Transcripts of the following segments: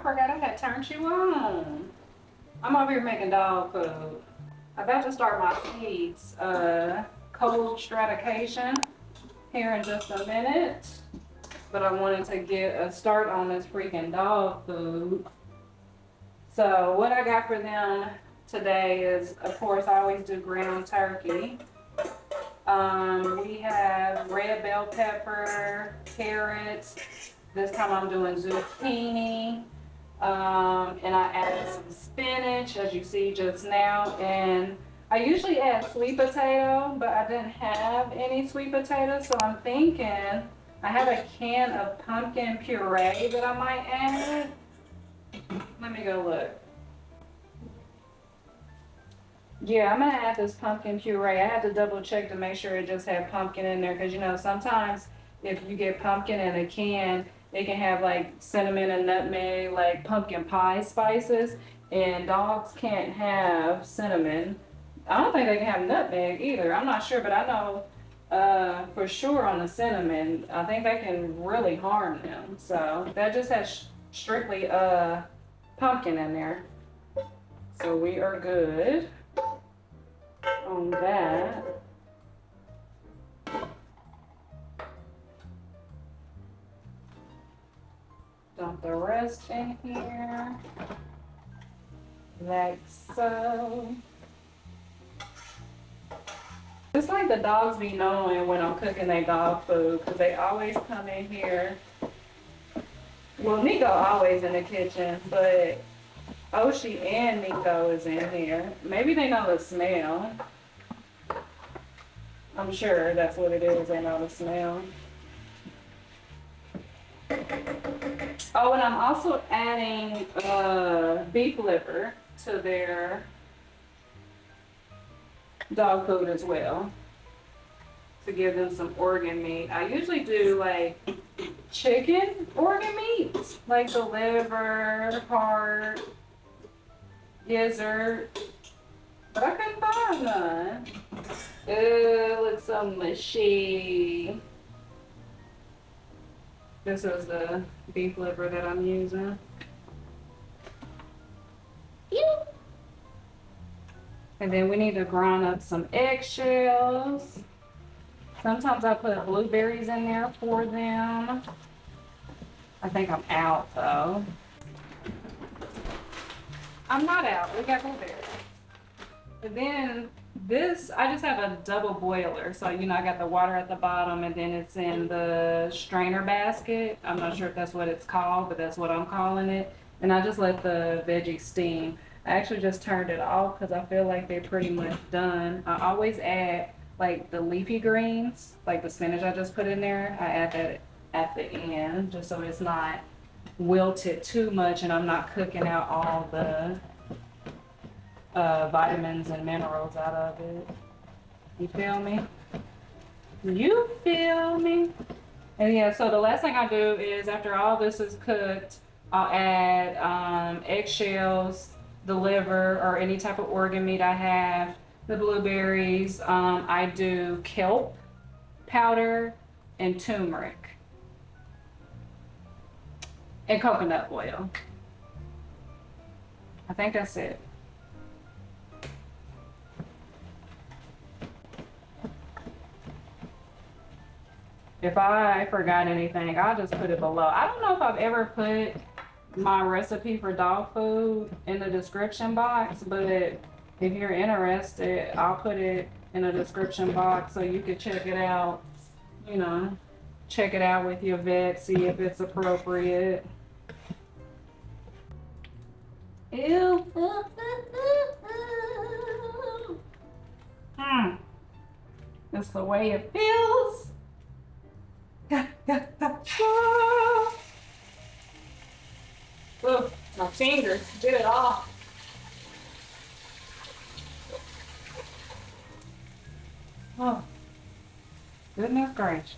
forgot I had turned you on. I'm over here making dog food. I'm about to start my seeds, cold stratification here in just a minute. But I wanted to get a start on this freaking dog food. So what I got for them today is, of course, I always do ground turkey. We have red bell pepper, carrots. This time I'm doing zucchini. And I added some spinach, as you see just now. And I usually add sweet potato, but I didn't have any sweet potatoes. So I'm thinking I have a can of pumpkin puree that I might add. Let me go look. Yeah, I'm gonna add this pumpkin puree. I had to double check to make sure it just had pumpkin in there, because you know sometimes if you get pumpkin in a can, it can have like cinnamon and nutmeg, like pumpkin pie spices, and dogs can't have cinnamon. I don't think they can have nutmeg either. I'm not sure, but I know for sure on the cinnamon, I think that can really harm them. So that just has strictly pumpkin in there. So we are good on that. Dump the rest in here, like so. It's like the dogs be knowing when I'm cooking their dog food, because they always come in here. Well, Nico always in the kitchen, but Oshi and Nico is in here. Maybe they know the smell. I'm sure that's what it is, they know the smell. Oh, and I'm also adding beef liver to their dog food as well, to give them some organ meat. I usually do like chicken organ meats, like the liver, heart, gizzard, but I couldn't find none. It looks so mushy. This is the beef liver that I'm using. And then we need to grind up some eggshells. Sometimes I put blueberries in there for them. I think I'm out though. I'm not out, we got blueberries. And then this, I just have a double boiler. So, you know, I got the water at the bottom and then it's in the strainer basket. I'm not sure if that's what it's called, but that's what I'm calling it. And I just let the veggies steam. I actually just turned it off because I feel like they're pretty much done. I always add like the leafy greens, like the spinach I just put in there. I add that at the end just so it's not wilted too much and I'm not cooking out all the vitamins and minerals out of it. You feel me? You feel me? And yeah, so the last thing I do is after all this is cooked, I'll add eggshells, the liver or any type of organ meat I have, the blueberries. I do kelp powder and turmeric and coconut oil. I think that's it. If I forgot anything, I'll just put it below. I don't know if I've ever put my recipe for dog food in the description box, but if you're interested, I'll put it in the description box so you can check it out. You know, check it out with your vet, see if it's appropriate. Ew. That's the way it feels. Ugh, my fingers did it all. Oh, goodness gracious.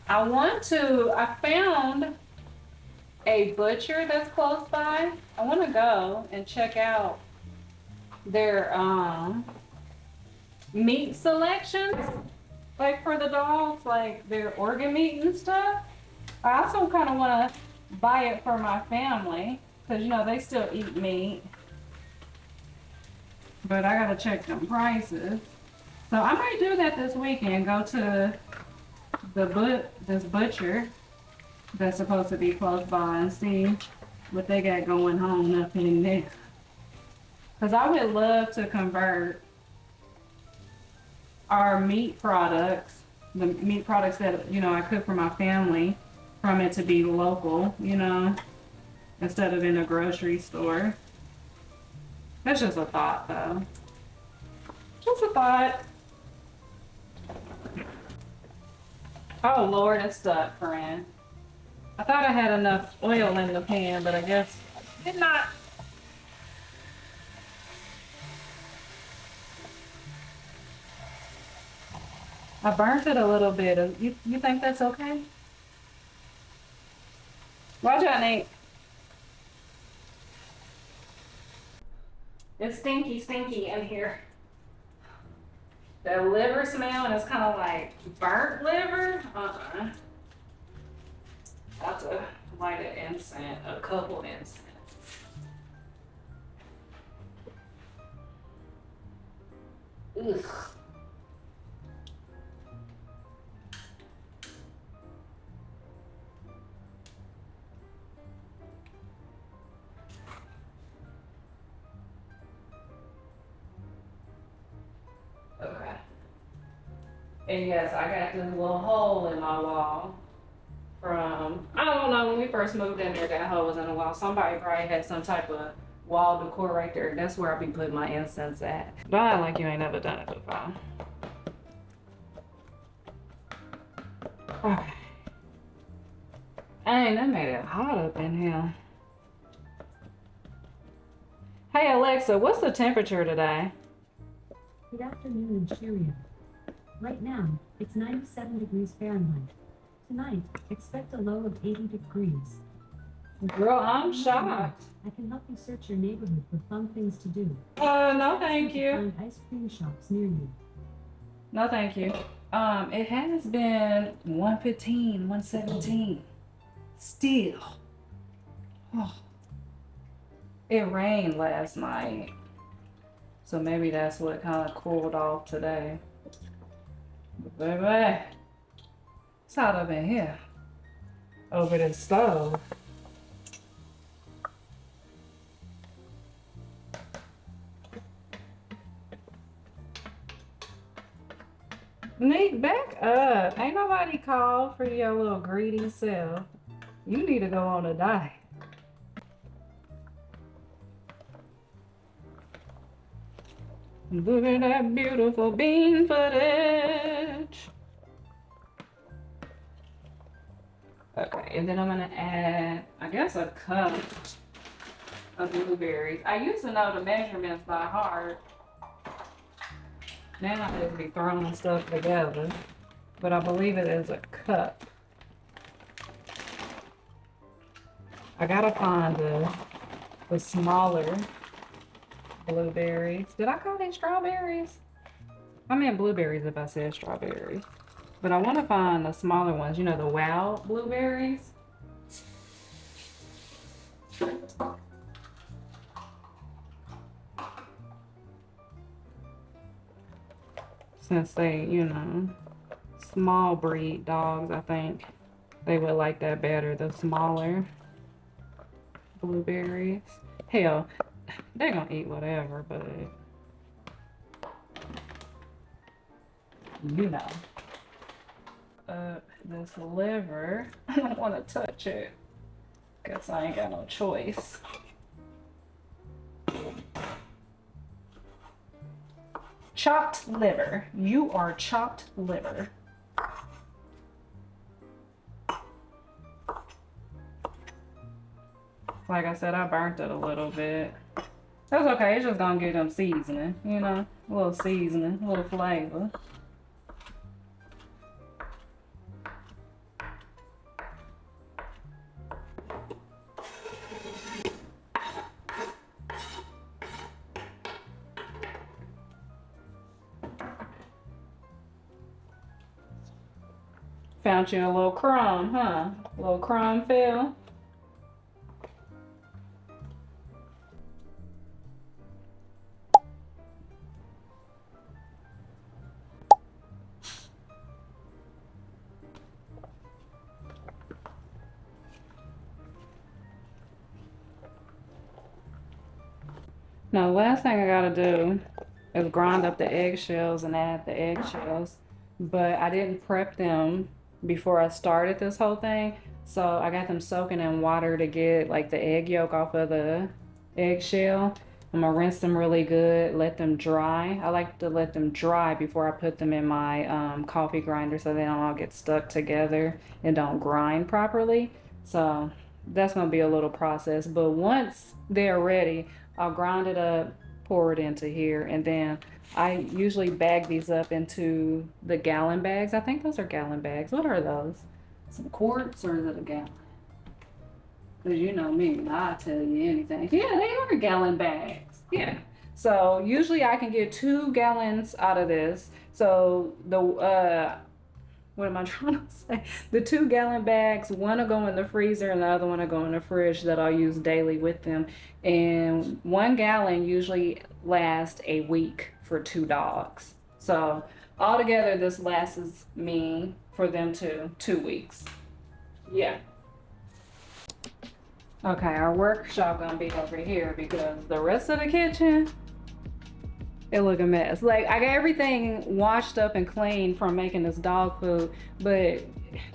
I found a butcher that's close by. I want to go and check out their meat selections, like for the dogs, like their organ meat and stuff. I also kind of want to buy it for my family, because you know they still eat meat, but I gotta check them prices. So I might do that this weekend. Go to this butcher that's supposed to be close by and see what they got going on up in there. Because I would love to convert our meat products, the meat products that, you know, I cook for my family, from it to be local, you know, instead of in a grocery store. That's just a thought, though. Just a thought. Oh, Lord, it's stuck, friend. I thought I had enough oil in the pan, but I guess did not. I burnt it a little bit. You think that's okay? Watch out, Nate. It's stinky, stinky in here. The liver smell, and it's kind of like burnt liver. Got to light an incense, a couple incense. Ugh. Okay. And yes, I got this little hole in my wall from, I don't know, when we first moved in there, that hole was in the wall. Somebody probably had some type of wall decor right there. That's where I be putting my incense at. Don't act like you ain't never done it before. Okay. Dang, that made it hot up in here. Hey Alexa, what's the temperature today? Good afternoon in Cheerio. Right now, it's 97 degrees Fahrenheit. Tonight, expect a low of 80 degrees. Girl, I'm shocked. I can help you search your neighborhood for fun things to do. No thank you. Find ice cream shops near you. No thank you. It has been 115, 117. Still. Oh. It rained last night. So maybe that's what kind of cooled off today. But baby, it's hot up in here. Over the stove. Nick, back up. Ain't nobody called for your little greedy self. You need to go on a diet. Look at that beautiful bean footage. Okay, and then I'm gonna add, I guess, a cup of blueberries. I used to know the measurements by heart. Now I just be throwing stuff together, but I believe it is a cup. I gotta find the smaller blueberries. Did I call these strawberries? I meant blueberries if I said strawberries. But I want to find the smaller ones, you know, the wild blueberries. Since they, you know, small breed dogs, I think they would like that better, the smaller blueberries. Hell, they're gonna eat whatever, but you know. This liver, I don't want to touch it. Guess I ain't got no choice. Chopped liver. You are chopped liver. Like I said, I burnt it a little bit. That's okay, it's just gonna give them seasoning, you know? A little seasoning, a little flavor. Found you a little crumb, huh? A little crumb fill. Now, the last thing I gotta do is grind up the eggshells and add the eggshells, but I didn't prep them before I started this whole thing. So I got them soaking in water to get like the egg yolk off of the eggshell. I'm gonna rinse them really good, let them dry. I like to let them dry before I put them in my coffee grinder so they don't all get stuck together and don't grind properly. So that's gonna be a little process, but once they're ready, I'll grind it up, pour it into here, and then I usually bag these up into the gallon bags. I think those are gallon bags. What are those? Some quarts, or is it a gallon? Because you know me, I'll tell you anything. Yeah, they are gallon bags. Yeah. So usually I can get 2 gallons out of this. So the what am I trying to say? The 2 gallon bags, one will go in the freezer and the other one will go in the fridge that I'll use daily with them. And 1 gallon usually lasts a week for 2 dogs. So altogether this lasts me for them 2 weeks. Yeah. Okay, our workshop gonna be over here because the rest of the kitchen, it look a mess. Like, I got everything washed up and clean from making this dog food, but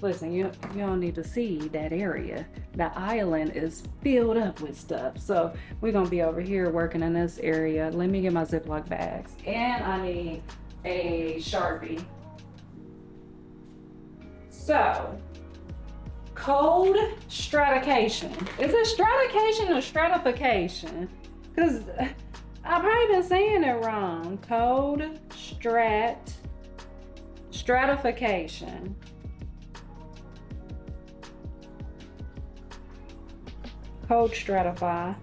listen, you don't need to see that area. The island is filled up with stuff. So we're gonna be over here working in this area. Let me get my Ziploc bags. And I need a Sharpie. So, cold stratification. Is it stratification or stratification? Because I've probably been saying it wrong. Cold stratification. Cold stratify.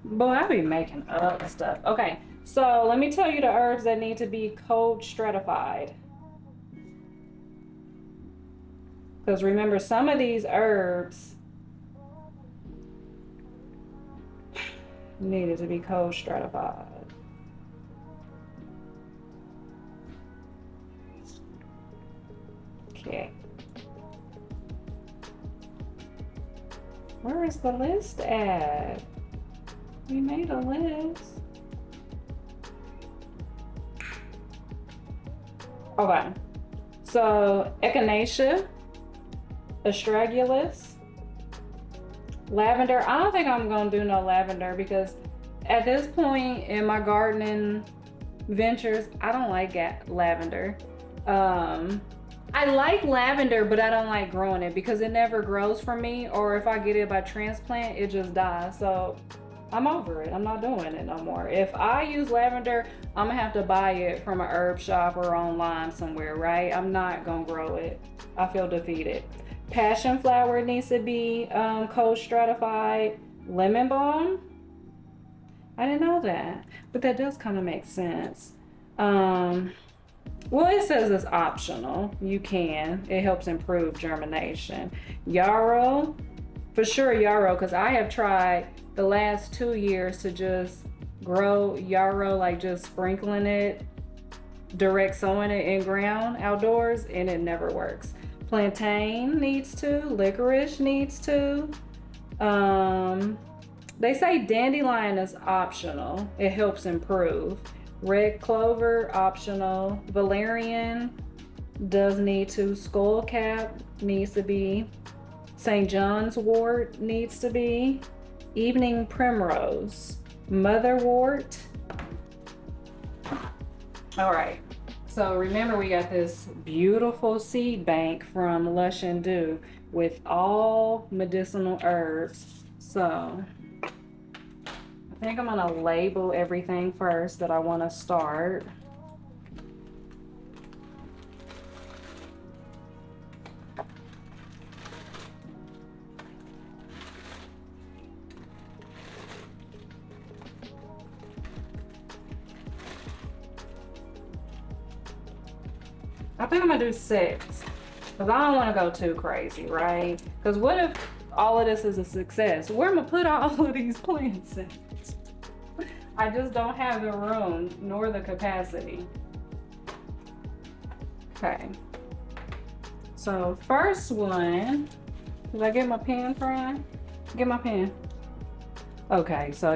Boy, I be making up stuff. Okay, so let me tell you the herbs that need to be cold stratified. Because remember, some of these herbs needed to be cold stratified. Okay. Where is the list at? We made a list. Okay. So, echinacea, astragalus, lavender. I don't think I'm gonna do no lavender because at this point in my gardening ventures, I don't like lavender. I like lavender, but I don't like growing it because it never grows for me, or if I get it by transplant, it just dies. So I'm over it. I'm not doing it no more. If I use lavender, I'm gonna have to buy it from a herb shop or online somewhere, right? I'm not gonna grow it. I feel defeated. Passion flower needs to be cold stratified. Lemon balm, I didn't know that, but that does kind of make sense. Well, it says it's optional. You can. It helps improve germination. Yarrow, for sure yarrow, because I have tried the last 2 years to just grow yarrow, like just sprinkling it, direct sowing it in ground outdoors, and it never works. Plantain needs to, licorice needs to. They say dandelion is optional. It helps improve. Red clover, optional. Valerian does need to. Skullcap needs to be. St. John's wort needs to be. Evening primrose. Motherwort. All right. So remember, we got this beautiful seed bank from Lush and Do with all medicinal herbs. So I think I'm gonna label everything first that I want to start. I think I'm gonna do 6 because I don't want to go too crazy, right? Because what if all of this is a success? Where am I put all of these plants in? I just don't have the room nor the capacity. Okay. So first one, did I get my pen, Fran? Get my pen. Okay, so,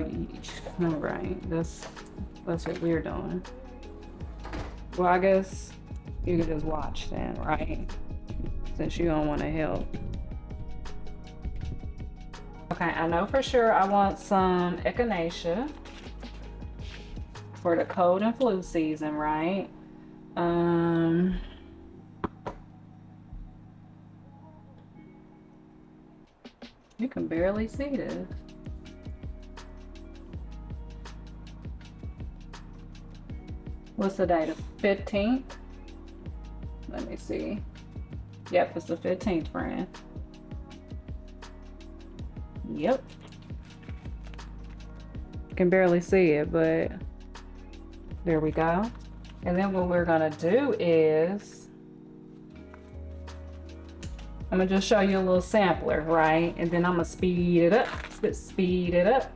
all right, that's what we're doing. Well, I guess you can just watch then, right? Since you don't want to help. Okay, I know for sure I want some echinacea for the cold and flu season, right? You can barely see this. What's the date? The 15th? Let me see. Yep, it's the 15th, friend. Yep. You can barely see it, but there we go. And then what we're gonna do is, I'm gonna just show you a little sampler, right? And then I'm gonna speed it up, speed it up.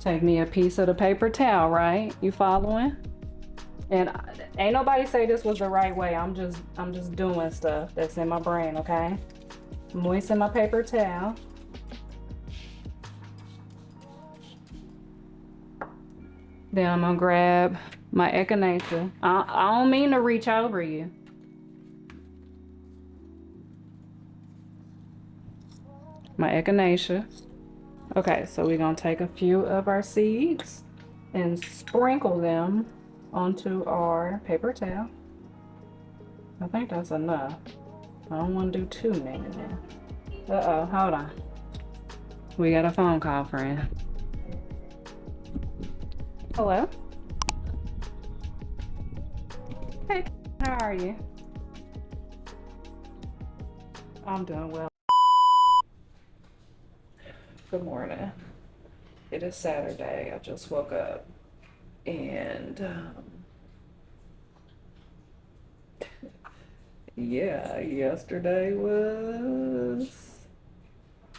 Take me a piece of the paper towel, right? You following? And ain't nobody say this was the right way. I'm just doing stuff that's in my brain, okay? Moisten my paper towel. Then I'm gonna grab my echinacea. I don't mean to reach over you. My echinacea. Okay, so we're gonna take a few of our seeds and sprinkle them onto our paper towel. I think that's enough. I don't want to do too many. Uh-oh, hold on. We got a phone call, friend. Hello? Hey, how are you? I'm doing well. Good morning. It is Saturday. I just woke up and yeah, yesterday was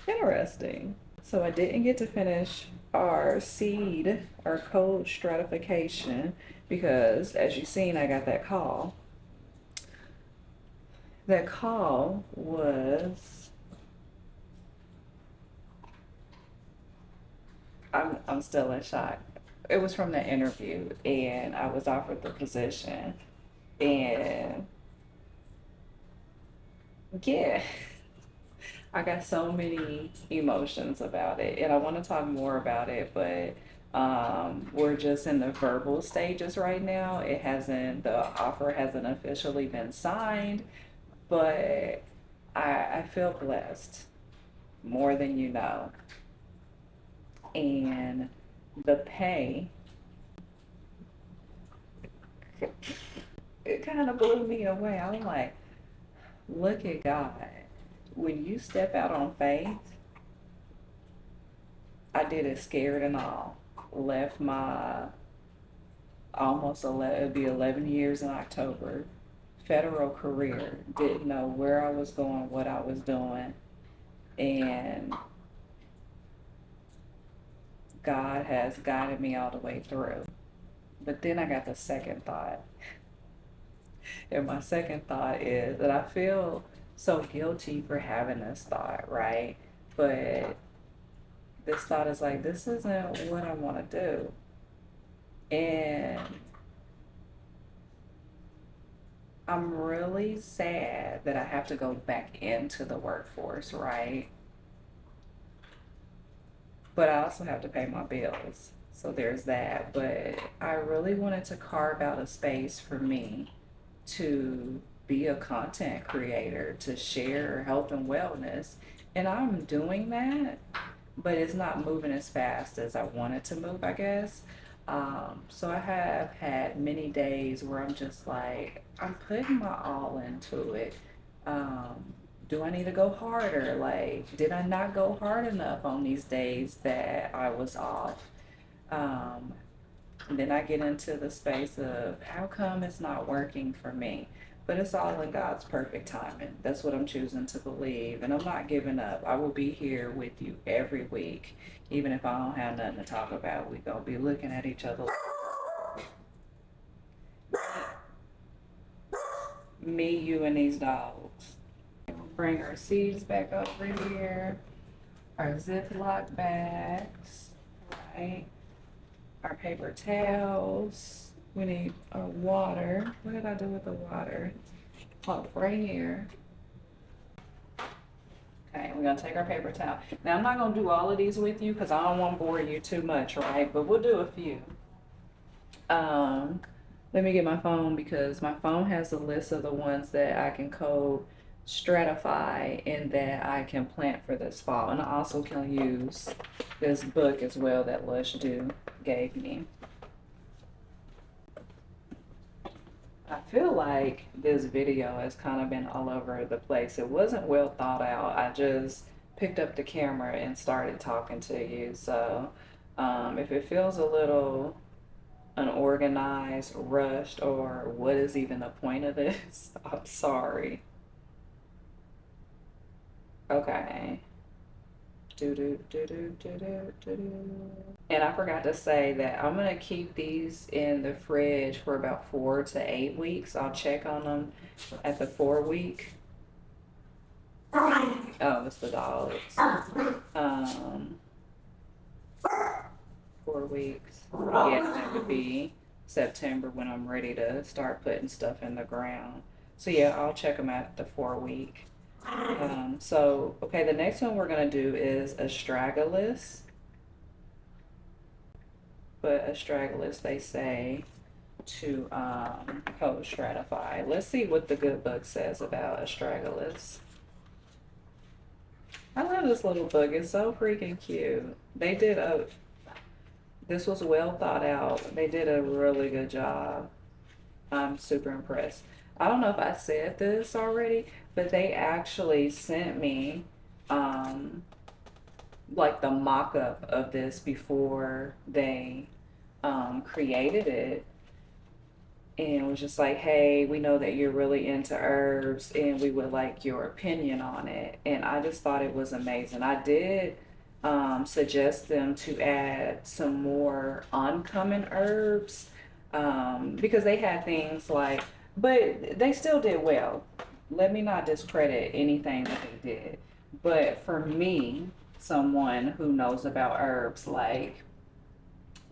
interesting. So I didn't get to finish our cold stratification because as you've seen, I got that call. That call was, I'm still in shock. It was from the interview and I was offered the position and yeah, I got so many emotions about it and I want to talk more about it, but we're just in the verbal stages right now. The offer hasn't officially been signed, but I feel blessed more than you know. And the pay, it kind of blew me away. I was like, look at God. When you step out on faith, I did it scared and all. Left my it'd be 11 years in October, federal career, didn't know where I was going, what I was doing, and God has guided me all the way through. But then I got the second thought. And my second thought is that I feel so guilty for having this thought, right? But this thought is like, this isn't what I want to do. And I'm really sad that I have to go back into the workforce, right? But I also have to pay my bills. So there's that. But I really wanted to carve out a space for me to be a content creator, to share health and wellness. And I'm doing that, but it's not moving as fast as I want it to move, I guess. So I have had many days where I'm just like, I'm putting my all into it. Do I need to go harder? Like, did I not go hard enough on these days that I was off? And then I get into the space of how come it's not working for me? But it's all in God's perfect timing. That's what I'm choosing to believe. And I'm not giving up. I will be here with you every week. Even if I don't have nothing to talk about, we're going to be looking at each other. Me, you, and these dogs. Bring our seeds back over here. Our Ziploc bags. right. Our paper towels. We need our water. What did I do with the water? Oh, right here. Okay, we're gonna take our paper towel. Now I'm not gonna do all of these with you because I don't want to bore you too much, right? But we'll do a few. Let me get my phone because my phone has a list of the ones that I can code, stratify, and that I can plant for this fall. And I also can use this book as well that Lush gave me. I feel like this video has kind of been all over the place. It wasn't well thought out. I just picked up the camera and started talking to you. So if it feels a little unorganized, rushed, or what is even the point of this, I'm sorry. Okay. And I forgot to say that I'm gonna keep these in the fridge for about 4 to 8 weeks. I'll check on them at the 4 week. Oh, it's the dogs. 4 weeks. Yeah, that would be September when I'm ready to start putting stuff in the ground. So yeah, I'll check them at the 4 week. Okay, the next one we're gonna do is astragalus. But astragalus, they say to code stratify. Let's see what the good book says about astragalus. I love this little book. It's so freaking cute. This was well thought out. They did a really good job. I'm super impressed. I don't know if I said this already, but they actually sent me like the mock-up of this before they created it, and was just like, hey, we know that you're really into herbs and we would like your opinion on it. And I just thought it was amazing. I did suggest them to add some more uncommon herbs because they had things like, but they still did well. Let me not discredit anything that they did. But for me, someone who knows about herbs like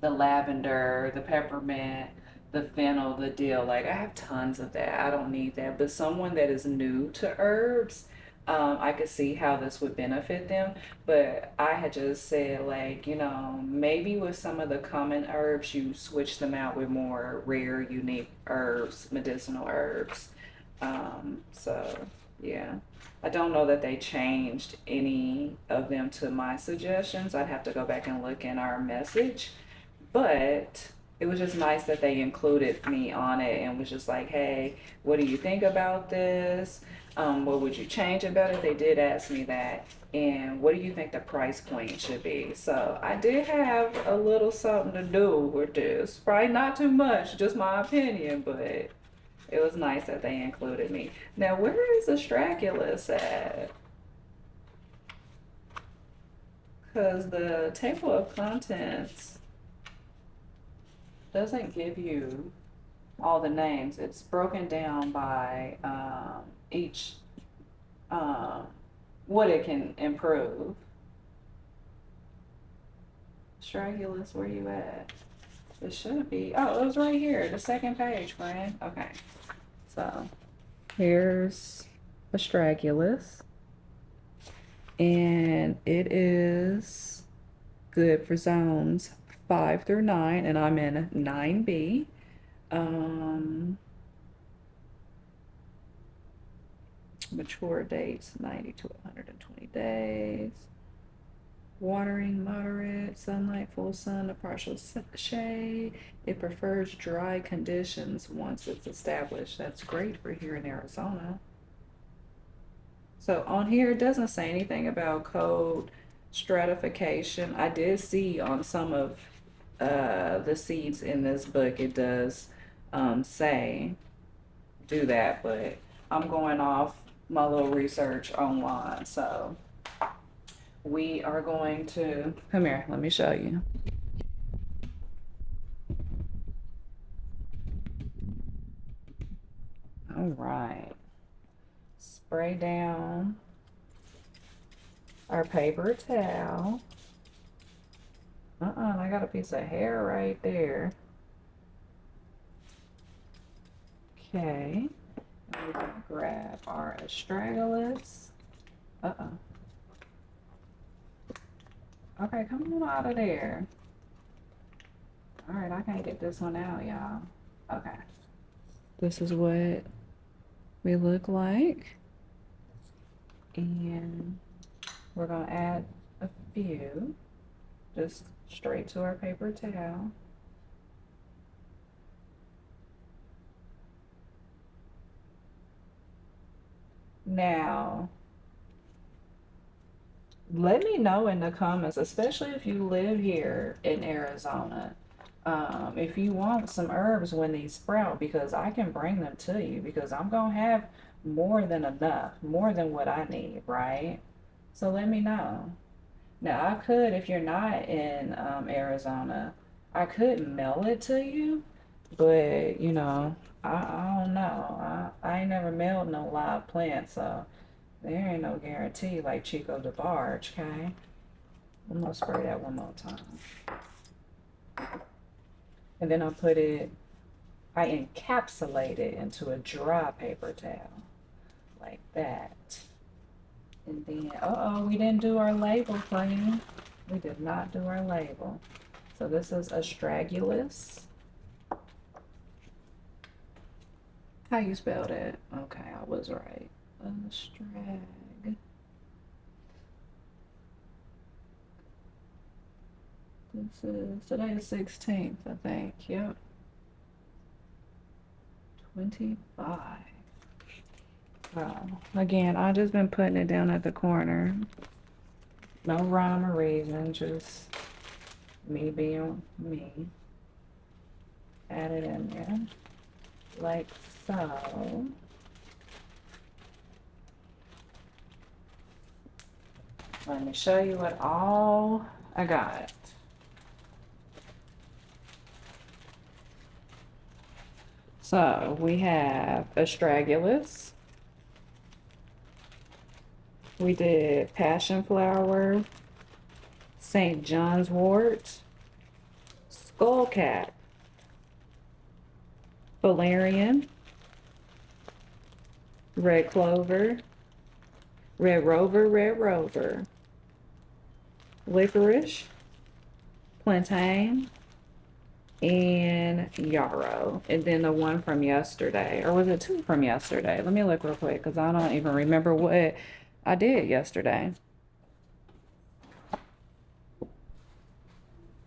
the lavender, the peppermint, the fennel, the dill, like I have tons of that. I don't need that. But someone that is new to herbs, I could see how this would benefit them. But I had just said, like, maybe with some of the common herbs, you switch them out with more rare, unique herbs, medicinal herbs. So yeah. I don't know that they changed any of them to my suggestions. I'd have to go back and look in our message. But it was just nice that they included me on it and was just like, hey, what do you think about this? What would you change about it? They did ask me that. And what do you think the price point should be? So I did have a little something to do with this. Probably not too much, just my opinion, but it was nice that they included me. Now, where is astragalus at? Because the table of contents doesn't give you all the names. It's broken down by each what it can improve. Astragalus, where you at? It should be. Oh, it was right here, the second page, friend. Okay, so here's astragalus, and it is good for zones 5 through 9, and I'm in 9B. Mature dates 90 to 120 days. Watering moderate, sunlight, full sun, a partial shade. It prefers dry conditions once it's established. That's great for here in Arizona. So on here, it doesn't say anything about code stratification. I did see on some of the seeds in this book, it does say do that, but I'm going off my little research online. So we are going to, come here, let me show you. All right, spray down our paper towel. I got a piece of hair right there. Okay. And we're gonna grab our astragalus. Uh-oh. Okay, come on out of there. All right, I can't get this one out, y'all. Okay. This is what we look like. And we're gonna add a few, just straight to our paper towel. Now, let me know in the comments, especially if you live here in Arizona, if you want some herbs when these sprout, because I can bring them to you, because I'm gonna have more than enough, more than what I need, right? So let me know. Now, I could, if you're not in Arizona, I could mail it to you, but you know, I don't know. I ain't never mailed no live plants, so there ain't no guarantee like Chico DeBarge, okay? I'm gonna spray that one more time. And then I encapsulate it into a dry paper towel, like that. And then, we didn't do our label clean. We did not do our label. So this is astragalus. How you spell that? Okay, I was right. Astrag. This is today's 16th, I think. Yep. 25. Again, I've just been putting it down at the corner. No rhyme or reason, just me being me. Add it in there, like so. Let me show you what all I got. So we have astragalus. We did passion flower, St. John's wort, skullcap, valerian, red clover, red rover, licorice, plantain, and yarrow. And then the one from yesterday, or was it two from yesterday? Let me look real quick because I don't even remember what I did yesterday.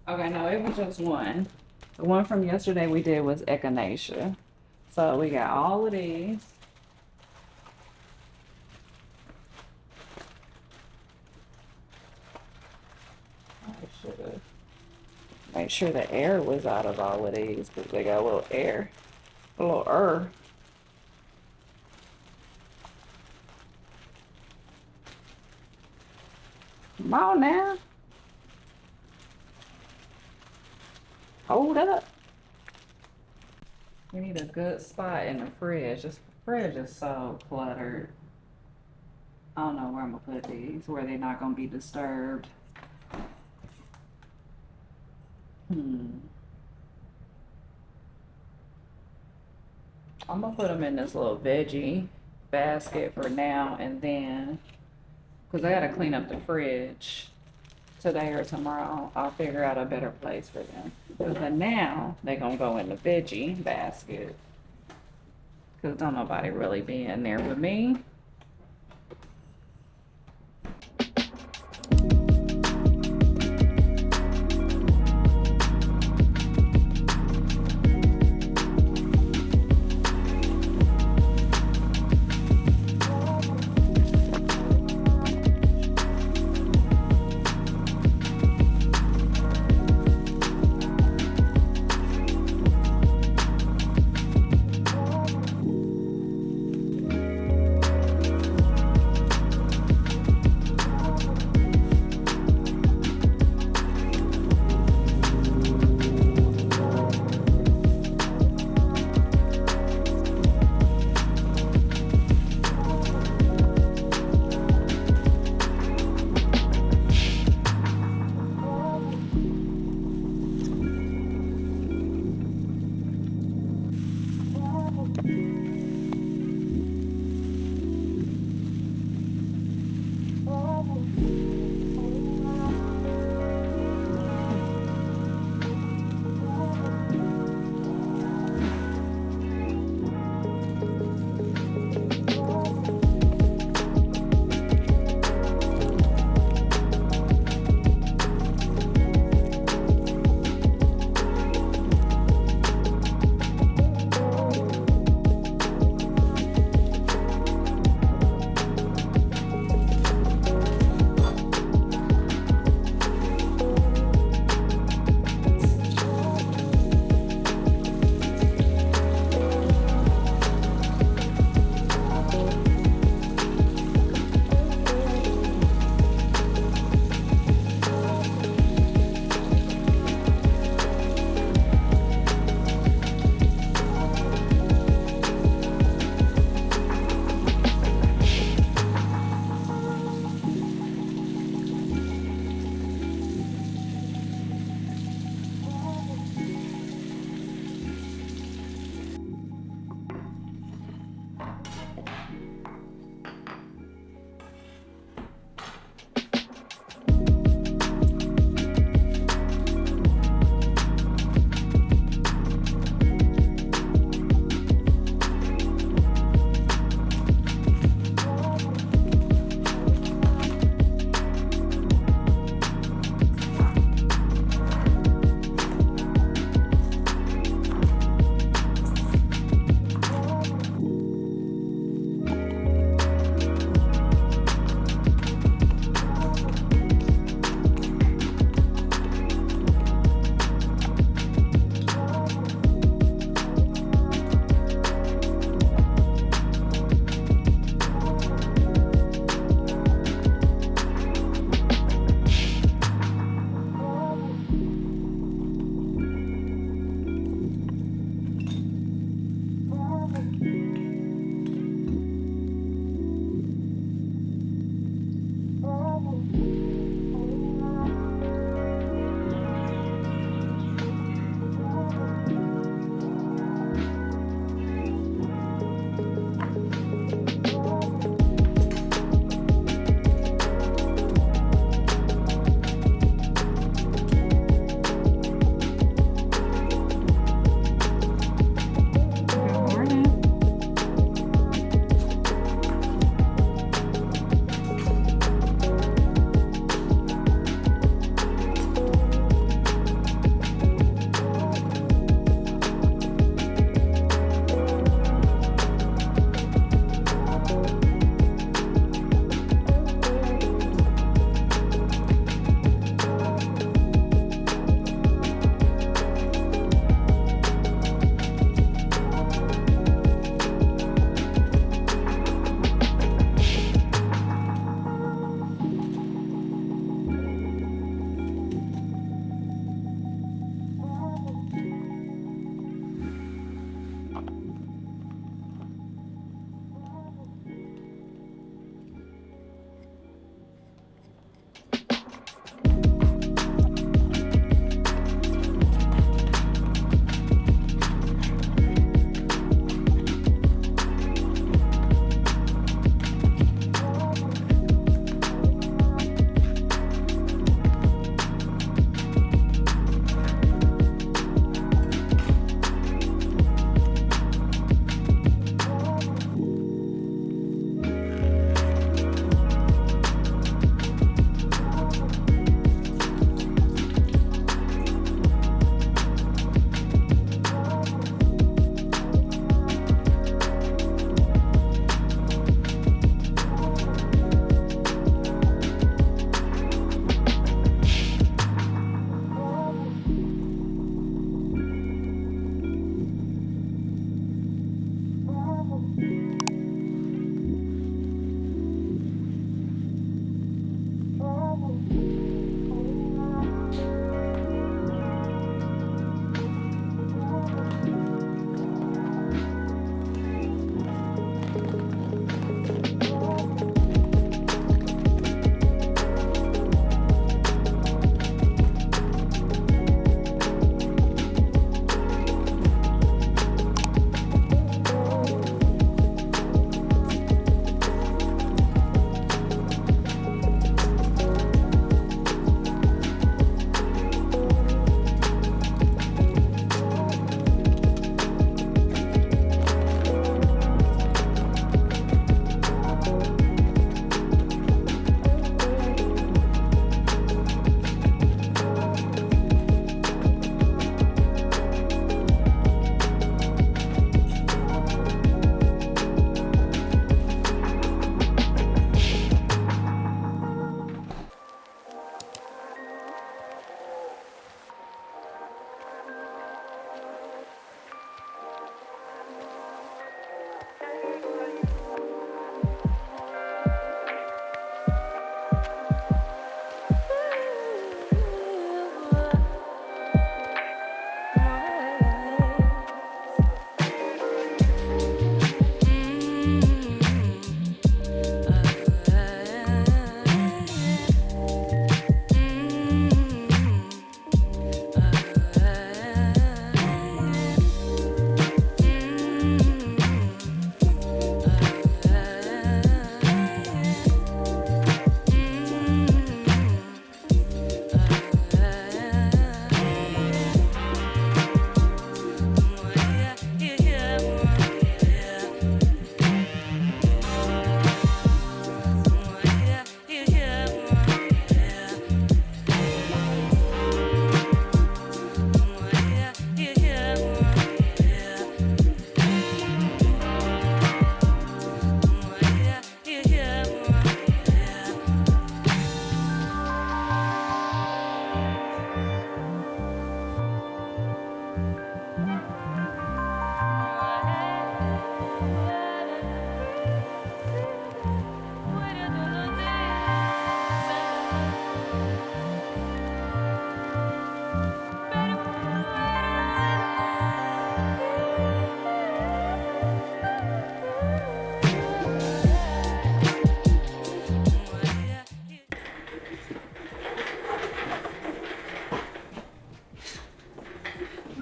Okay, no, it was just one. The one from yesterday we did was echinacea. So we got all of these. I should have made sure the air was out of all of these because they got a little air, a little Come on now. Hold up. We need a good spot in the fridge. This fridge is so cluttered. I don't know where I'm gonna put these, where they're not gonna be disturbed. I'm gonna put them in this little veggie basket for now, and then, because I gotta clean up the fridge today or tomorrow, I'll figure out a better place for them. Because for now, they're gonna go in the veggie basket. Because don't nobody really be in there with me.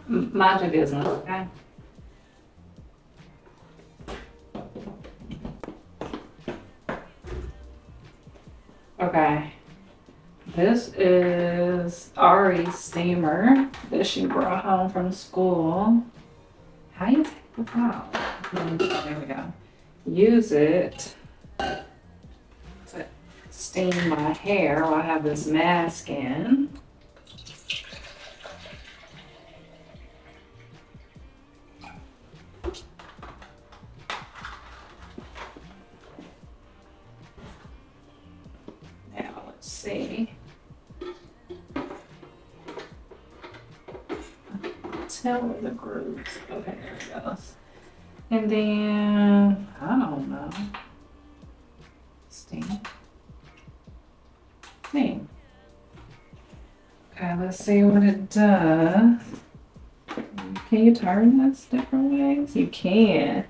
Mind your business, okay? Okay. This is Ari's steamer that she brought home from school. How you take this out? There we go. Use it to steam my hair while I have this mask in. Now let's see. Tell where the grooves. Okay, there it goes. And then I don't know. Steam. Steam. Okay, let's see what it does. Can you turn this different ways? You can.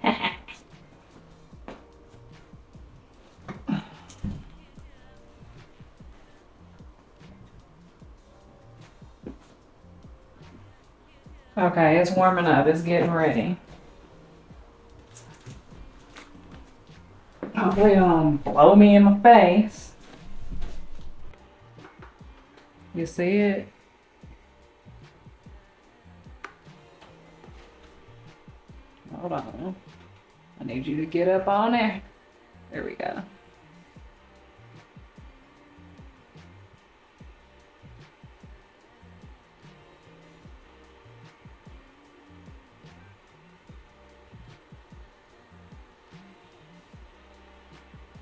Okay, it's warming up. It's getting ready. Hopefully it don't blow me in my face. You see it? Hold on. I need you to get up on there. There we go.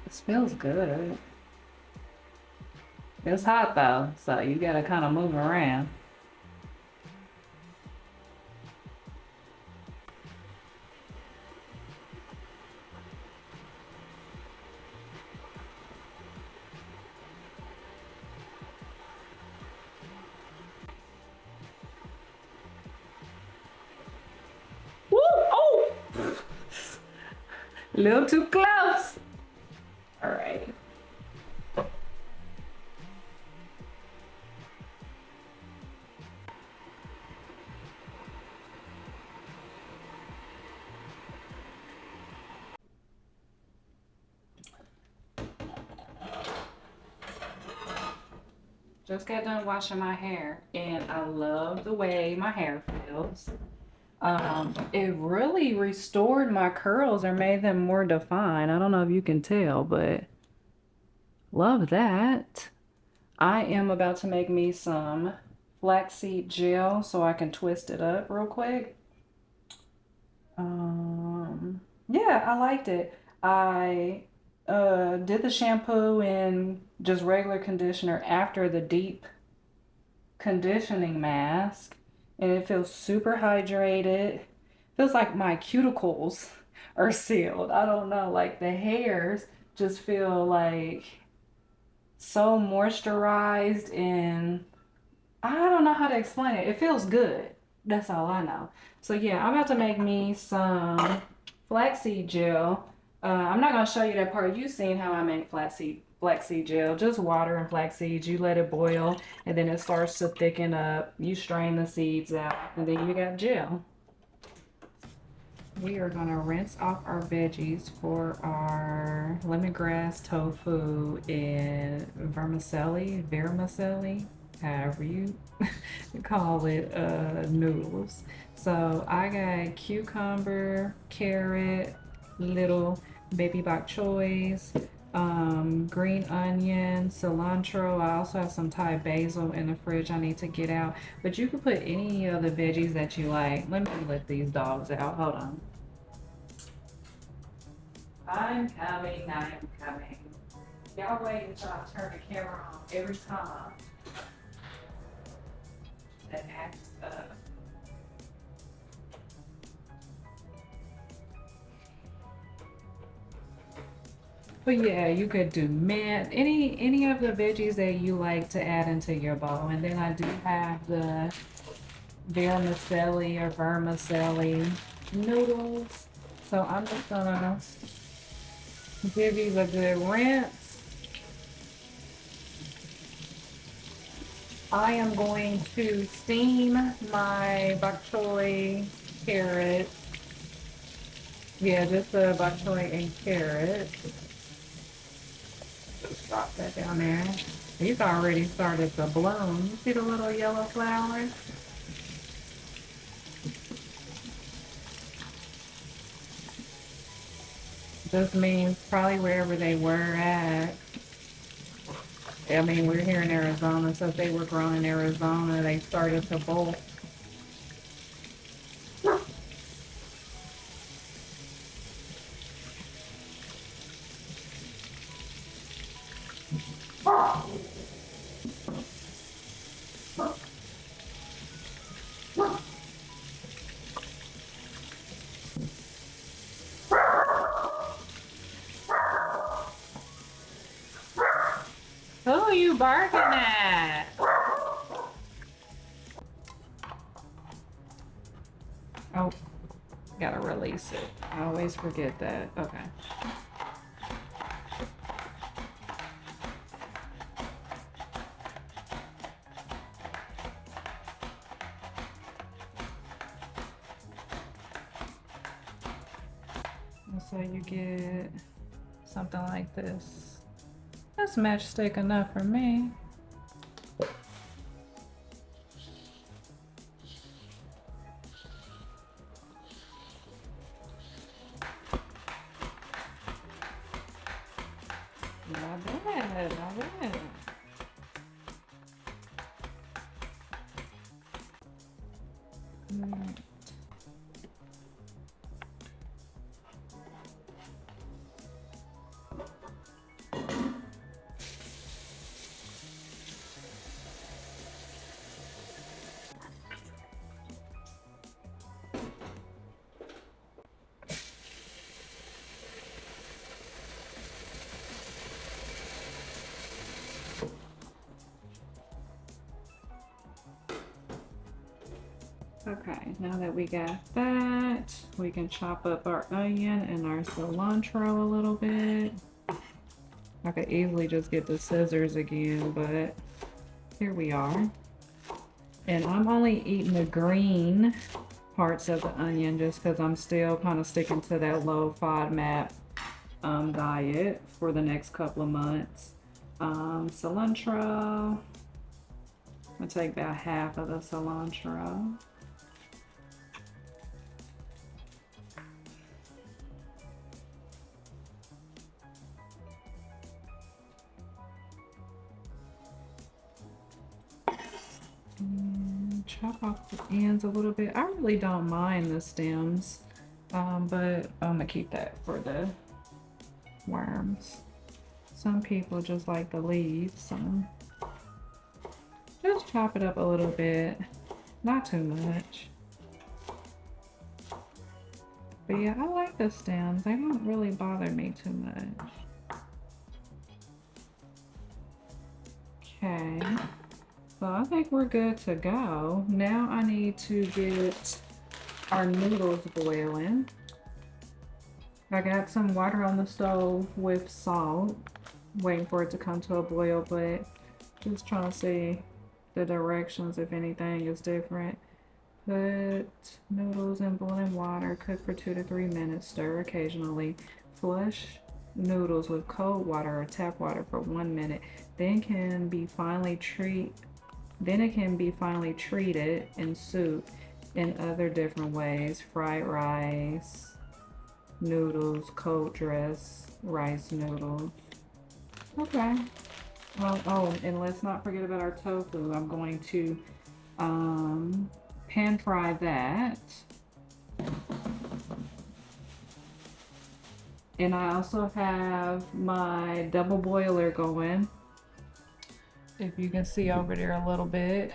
This feels good. It's hot though, so you gotta kind of move around. Woo! Oh! A little too close. All right. Just got done washing my hair and I love the way my hair feels. It really restored my curls or made them more defined. I don't know if you can tell, but love that. I am about to make me some flaxseed gel so I can twist it up real quick. Yeah, I liked it. I did the shampoo and just regular conditioner after the deep conditioning mask, and it feels super hydrated. Feels like my cuticles are sealed. I don't know, like the hairs just feel like so moisturized, and I don't know how to explain it. It feels good. That's all I know. So yeah, I'm about to make me some flaxseed gel. I'm not gonna show you that part. You've seen how I make flaxseed gel. Just water and flax seeds. You let it boil, and then it starts to thicken up. You strain the seeds out, and then you got gel. We are gonna rinse off our veggies for our lemongrass tofu and vermicelli, however you call it, noodles. So I got cucumber, carrot, little baby bok choys, green onion, cilantro. I also have some Thai basil in the fridge I need to get out. But you can put any of the veggies that you like. Let me let these dogs out. Hold on. I'm coming. Y'all wait until I turn the camera on every time. That acts up. But yeah, you could do mint, any of the veggies that you like to add into your bowl. And then I do have the vermicelli noodles. So I'm just gonna give these a good rinse I am going to steam my bok choy, carrot. Yeah, just the bok choy and carrot. Just drop that down there. These already started to bloom. You see the little yellow flowers? This means probably wherever they were at. I mean, we're here in Arizona, so if they were grown in Arizona, they started to bolt. Who are you barking at? Oh, gotta release it. I always forget that. Okay. And so you get something like this. That's matchstick enough for me. Not bad, not bad. Okay, now that we got that, we can chop up our onion and our cilantro a little bit. I could easily just get the scissors again, but here we are. And I'm only eating the green parts of the onion just because I'm still kind of sticking to that low FODMAP diet for the next couple of months. Cilantro, I'll take about half of the cilantro. And chop off the ends a little bit. I really don't mind the stems, but I'm gonna keep that for the worms. Some people just like the leaves, so just chop it up a little bit, not too much. But yeah, I like the stems. They don't really bother me too much. Okay, so I think we're good to go. Now I need to get our noodles boiling. I got some water on the stove with salt, waiting for it to come to a boil, but just trying to see the directions if anything is different. Put noodles in boiling water, cook for 2 to 3 minutes, stir occasionally. Flush noodles with cold water or tap water for 1 minute. Then it can be finely treated in soup in other different ways. Fried rice, noodles, cold dress, rice noodles. Okay. Well, oh, and let's not forget about our tofu. I'm going to pan fry that. And I also have my double boiler going. If you can see over there a little bit.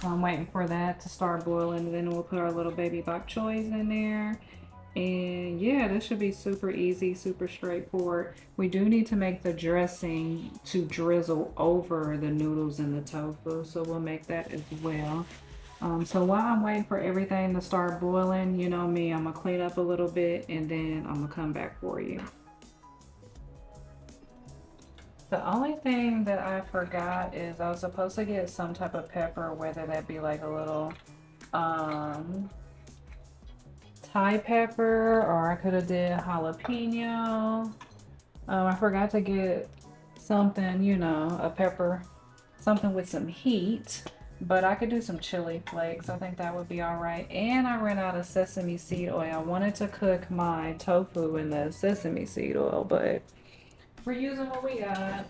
So I'm waiting for that to start boiling, and then we'll put our little baby bok choys in there. And yeah, this should be super easy, super straightforward. We do need to make the dressing to drizzle over the noodles and the tofu, so we'll make that as well. So while I'm waiting for everything to start boiling, you know me, I'm gonna clean up a little bit and then I'm gonna come back for you. The only thing that I forgot is I was supposed to get some type of pepper, whether that be like a little Thai pepper, or I could have did jalapeno. I forgot to get something, you know, a pepper, something with some heat, but I could do some chili flakes. I think that would be all right. And I ran out of sesame seed oil. I wanted to cook my tofu in the sesame seed oil, but we're using what we got.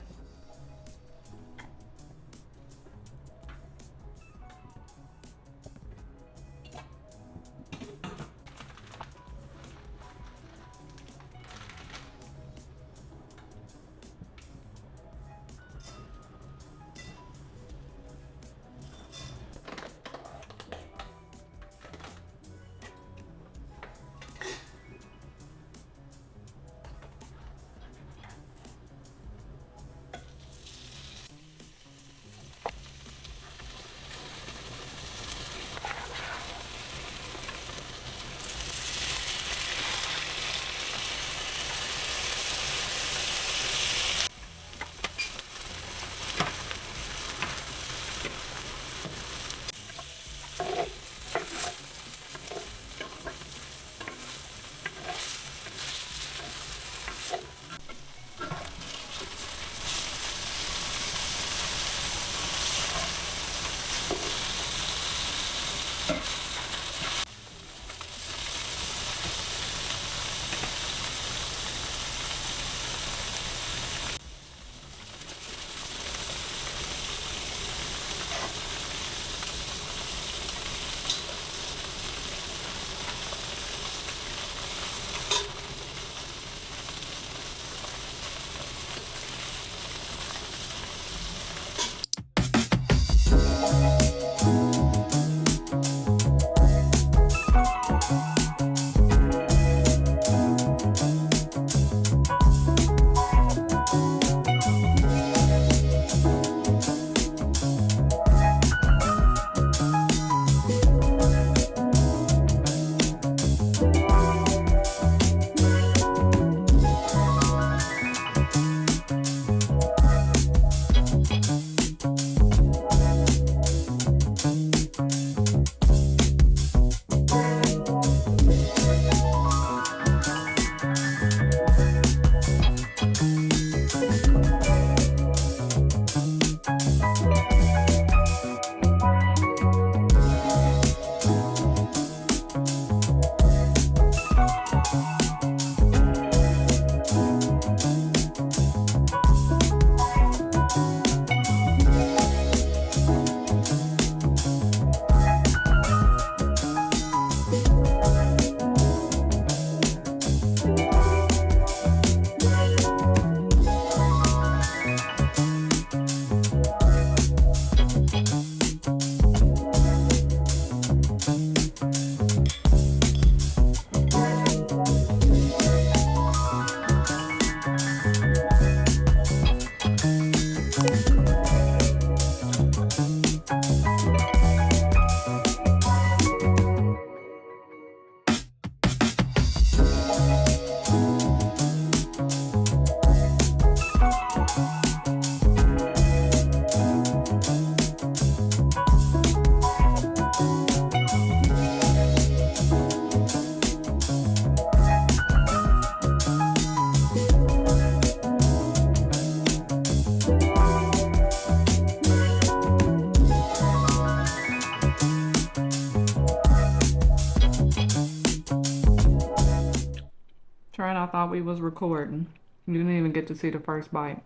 Trent, I thought we was recording. You didn't even get to see the first bite.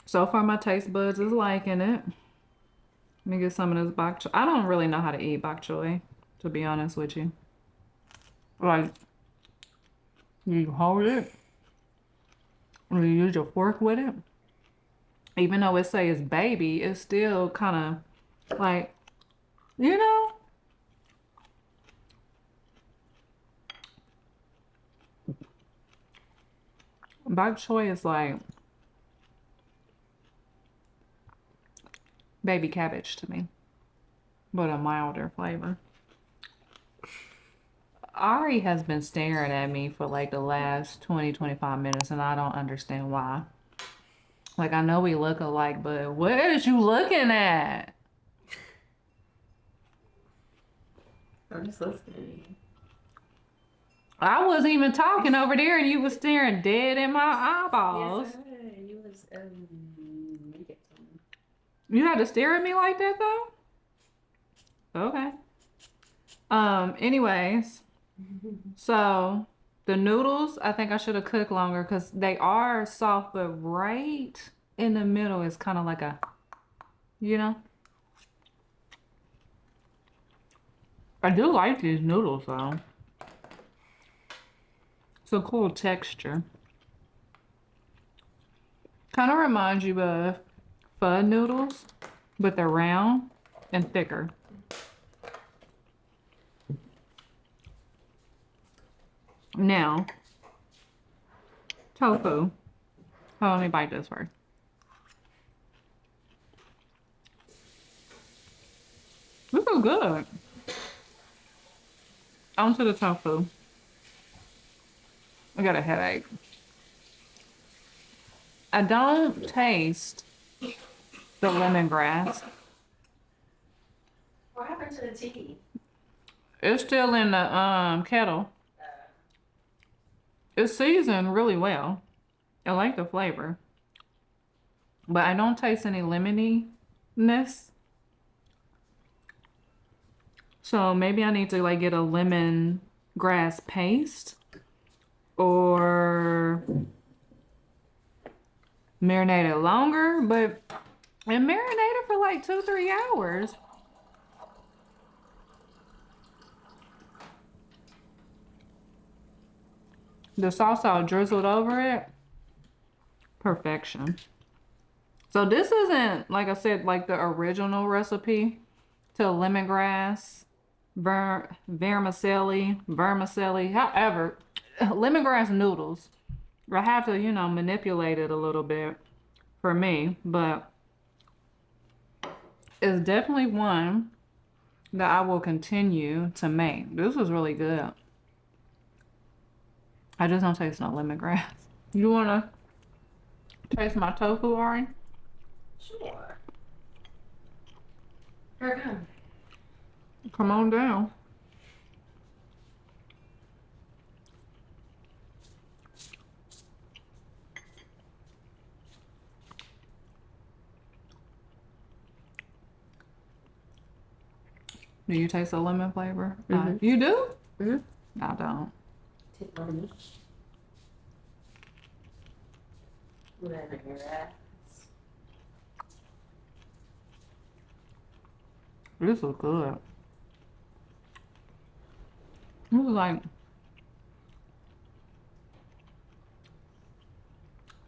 So far, my taste buds is liking it. Let me get some of this bok choy. I don't really know how to eat bok choy, to be honest with you. Like, you hold it, and you use your fork with it. Even though it says baby, it's still kind of like, you know? Bok choy is like baby cabbage to me, but a milder flavor. Ari has been staring at me for like the last 20-25 minutes and I don't understand why. Like, I know we look alike, but what is you looking at? I'm just listening. I wasn't even talking over there and you was staring dead in my eyeballs. Yes, sir. You was you get some. You had to stare at me like that though? Okay. Anyways, so the noodles, I think I should have cooked longer because they are soft, but right in the middle is kind of like a, you know? I do like these noodles though. It's a cool texture. Kind of reminds you of pho noodles, but they're round and thicker. Now, tofu. Oh, let me bite this first. This is good. Onto the tofu. I got a headache. I don't taste the lemongrass. What happened to the tea? It's still in the kettle. It's seasoned really well. I like the flavor. But I don't taste any lemoniness. So maybe I need to like get a lemongrass paste or marinate it longer, but it marinated for like 2-3 hours. The sauce all drizzled over it. Perfection. So this isn't, like I said, like the original recipe to lemongrass, vermicelli, however, lemongrass noodles. I have to, you know, manipulate it a little bit for me, but it's definitely one that I will continue to make. This was really good. I just don't taste no lemongrass. You wanna taste my tofu, Ari? Sure. Here I come. Come on down. Do you taste the lemon flavor? You do? Mm-hmm. I don't. Take one of me. Lemongrass. This is good. This is like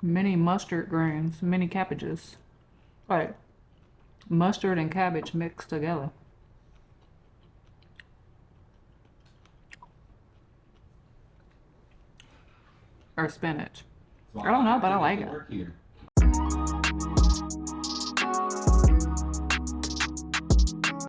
mini mustard greens, mini cabbages. Like mustard and cabbage mixed together. Or spinach. I don't know, but I like it.